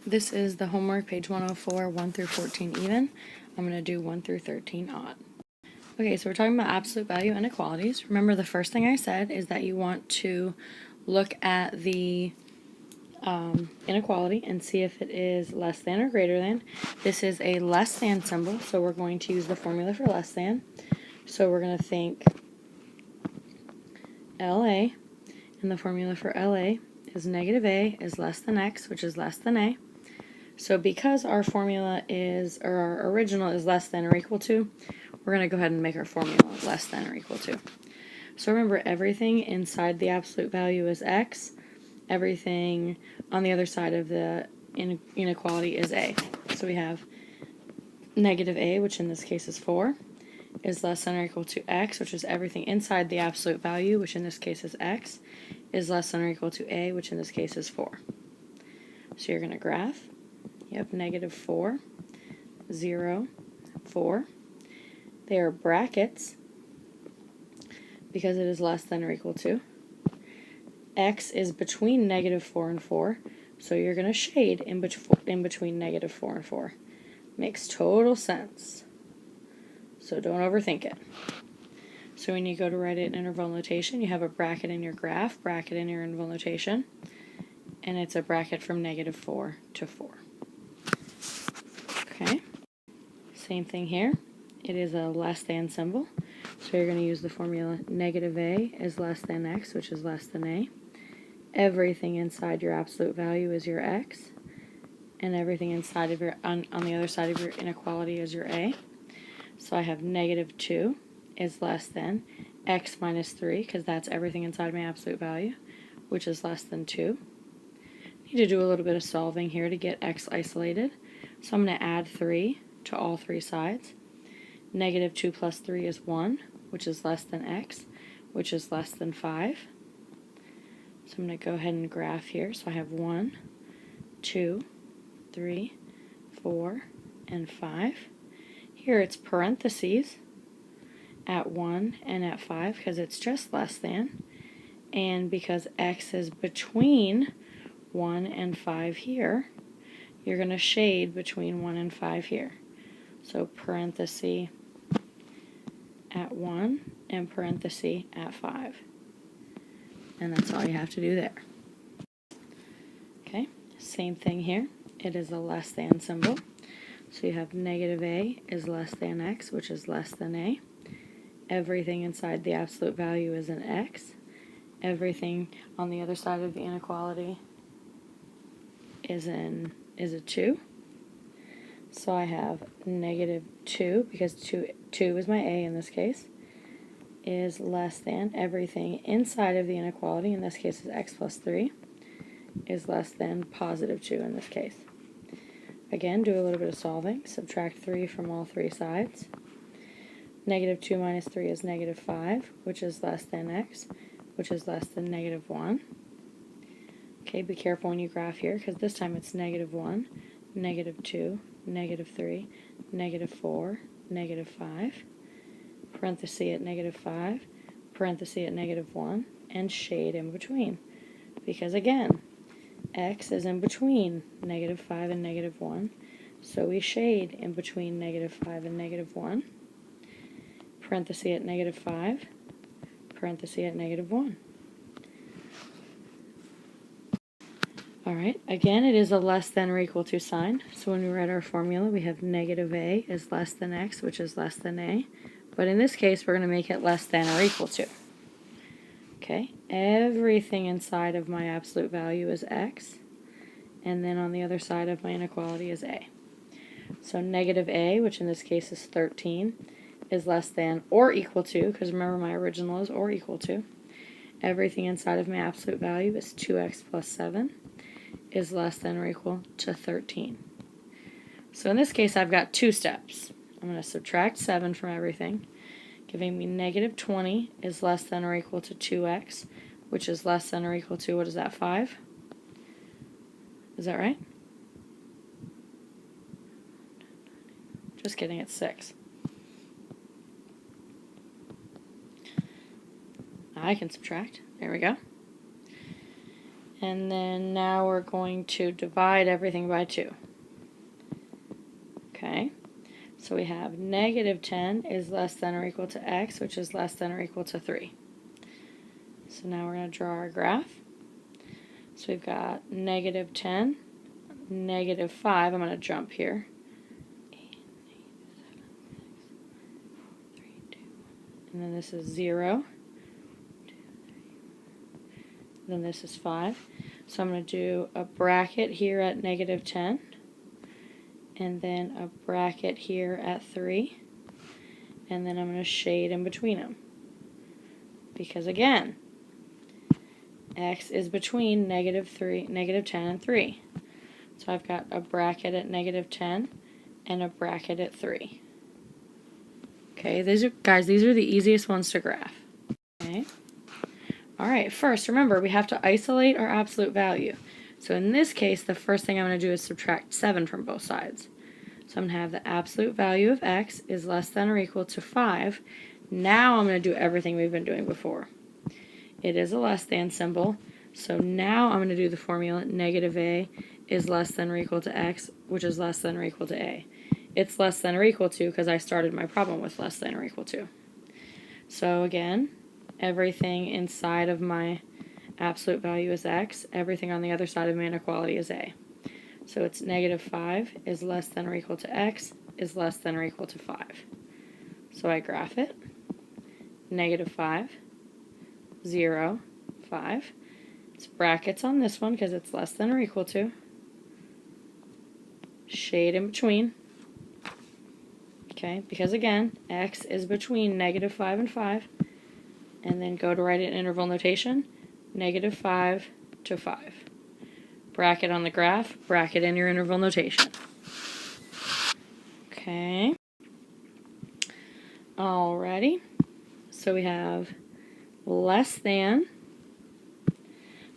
This is the homework, page 104, 1 through 14 even. I'm going to do 1 through 13 odd. Okay, so we're talking about absolute value inequalities. Remember, the first thing I said is that you want to look at the inequality and see if it is less than or greater than. This is a less than symbol, so we're going to use the formula for less than. So we're going to think LA, and the formula for LA is negative A is less than X, which is less than A. So because our formula is, or our original is less than or equal to, we're going to go ahead and make our formula less than or equal to. So remember, everything inside the absolute value is X. Everything on the other side of the inequality is A. So we have negative A, which in this case is 4, is less than or equal to X, which is everything inside the absolute value, which in this case is X, is less than or equal to A, which in this case is 4. So you're going to graph. You have negative 4, 0, 4. They are brackets because it is less than or equal to. X is between negative 4 and 4, so you're going to shade in between negative 4 and 4. Makes total sense. So don't overthink it. So when you go to write it in interval notation, you have a bracket in your graph, bracket in your interval notation, and it's a bracket from negative 4 to 4. Okay, same thing here. It is a less than symbol, so you're going to use the formula negative A is less than X, which is less than A. Everything inside your absolute value is your X, and everything inside of your on the other side of your inequality is your A. So I have negative 2 is less than X minus 3, because that's everything inside my absolute value, which is less than 2. Need to do a little bit of solving here to get X isolated. So I'm going to add 3 to all three sides. Negative 2 plus 3 is 1, which is less than X, which is less than 5. So I'm going to go ahead and graph here. So I have 1, 2, 3, 4, and 5. Here it's parentheses at 1 and at 5 because it's just less than. And because X is between 1 and 5 here, you're going to shade between 1 and 5 here. So parenthesis at 1 and parenthesis at 5. And that's all you have to do there. Okay, same thing here. It is a less than symbol. So you have negative A is less than X, which is less than A. Everything inside the absolute value is an X. Everything on the other side of the inequality is a 2. So I have negative 2, because 2 is my A in this case, is less than everything inside of the inequality, in this case is X plus 3, is less than positive 2 in this case. Again, do a little bit of solving. Subtract 3 from all three sides. Negative 2 minus 3 is negative 5, which is less than X, which is less than negative 1. Okay, be careful when you graph here, because this time it's negative 1, negative 2, negative 3, negative 4, negative 5, parenthesis at negative 5, parenthesis at negative 1, and shade in between. Because again, X is in between negative 5 and negative 1, so we shade in between negative 5 and negative 1, parenthesis at negative 5, parenthesis at negative 1. Alright, again, it is a less than or equal to sign, so when we write our formula, we have negative A is less than X, which is less than A, but in this case, we're going to make it less than or equal to. Okay, everything inside of my absolute value is X, and then on the other side of my inequality is A. So negative A, which in this case is 13, is less than or equal to, because remember my original is or equal to. Everything inside of my absolute value is 2x plus 7, is less than or equal to 13. So in this case, I've got two steps. I'm going to subtract 7 from everything, giving me negative 20 is less than or equal to 2x, which is less than or equal to, what is that, 5? Is that right? Just kidding, it's 6. I can subtract. There we go. And then now we're going to divide everything by 2. Okay, so we have negative 10 is less than or equal to x, which is less than or equal to 3. So now we're going to draw our graph. So we've got negative 10, negative 5. I'm going to jump here. 8, 7, 6, 4, 3, 2, 1. And then this is 0. 2, 3, 4. Then this is 5. So I'm going to do a bracket here at negative 10. And then a bracket here at 3. And then I'm going to shade in between them. Because again, x is between negative 10 and 3. So I've got a bracket at negative 10 and a bracket at 3. Okay, these are the easiest ones to graph. Okay. All right, first, remember, we have to isolate our absolute value. So in this case, the first thing I'm going to do is subtract 7 from both sides. So I'm going to have the absolute value of x is less than or equal to 5. Now I'm going to do everything we've been doing before. It is a less than symbol. So now I'm going to do the formula negative a is less than or equal to x, which is less than or equal to a. It's less than or equal to because I started my problem with less than or equal to. So again, everything inside of my absolute value is x. Everything on the other side of my inequality is a. So it's negative 5 is less than or equal to x is less than or equal to 5. So I graph it. Negative 5, 0, 5. It's brackets on this one because it's less than or equal to. Shade in between. Okay, because again, x is between negative 5 and 5. And then go to write it in interval notation, negative 5 to 5. Bracket on the graph, bracket in your interval notation. Okay. Alrighty. So we have less than.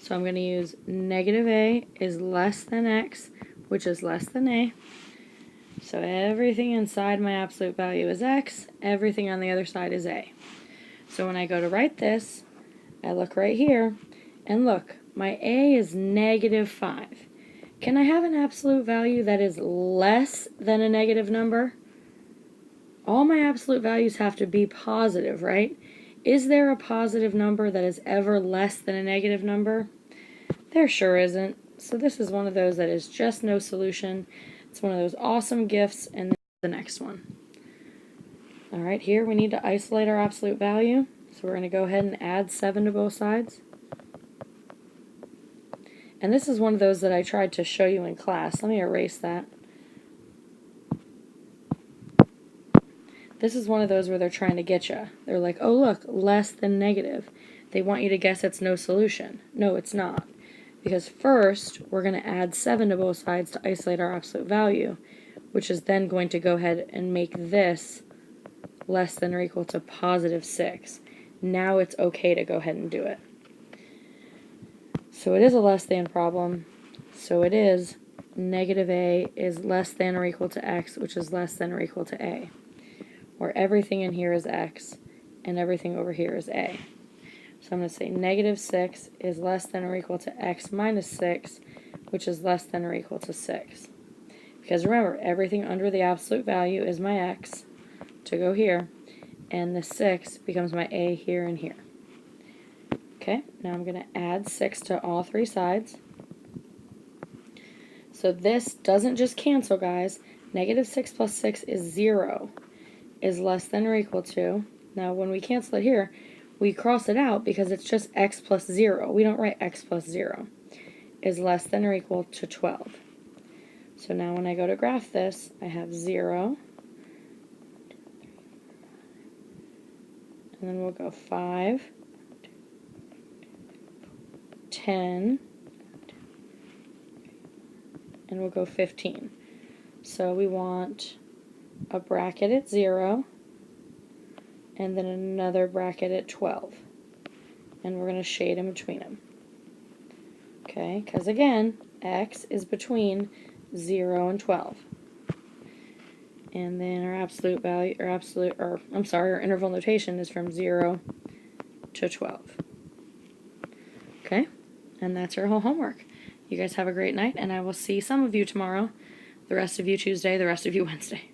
So I'm going to use negative a is less than x, which is less than a. So everything inside my absolute value is x. Everything on the other side is a. So when I go to write this, I look right here, and look, my a is negative 5. Can I have an absolute value that is less than a negative number? All my absolute values have to be positive, right? Is there a positive number that is ever less than a negative number? There sure isn't. So this is one of those that is just no solution. It's one of those awesome gifts, and then the next one. All right, here we need to isolate our absolute value. So we're going to go ahead and add 7 to both sides. And this is one of those that I tried to show you in class. Let me erase that. This is one of those where they're trying to get you. They're like, oh look, less than negative. They want you to guess it's no solution. No, it's not. Because first, we're going to add 7 to both sides to isolate our absolute value, which is then going to go ahead and make this less than or equal to positive 6. Now it's okay to go ahead and do it. So it is a less than problem. So it is negative a is less than or equal to x, which is less than or equal to a. Where everything in here is x, and everything over here is a. So I'm going to say negative 6 is less than or equal to x minus 6, which is less than or equal to 6. Because remember, everything under the absolute value is my x to go here, and the 6 becomes my a here and here. Okay, now I'm going to add 6 to all 3 sides. So this doesn't just cancel, guys. Negative 6 plus 6 is 0, is less than or equal to. Now when we cancel it here, we cross it out because it's just x plus 0. We don't write x plus 0. Is less than or equal to 12. So now when I go to graph this, I have 0, and then we'll go 5, 10, and we'll go 15. So we want a bracket at 0, and then another bracket at 12. And we're going to shade in between them. Okay, because again, x is between 0 and 12. And then our absolute value, our interval notation is from 0 to 12. Okay, And that's your whole homework. You guys have a great night, and I will see some of you tomorrow, the rest of you Tuesday, the rest of you Wednesday.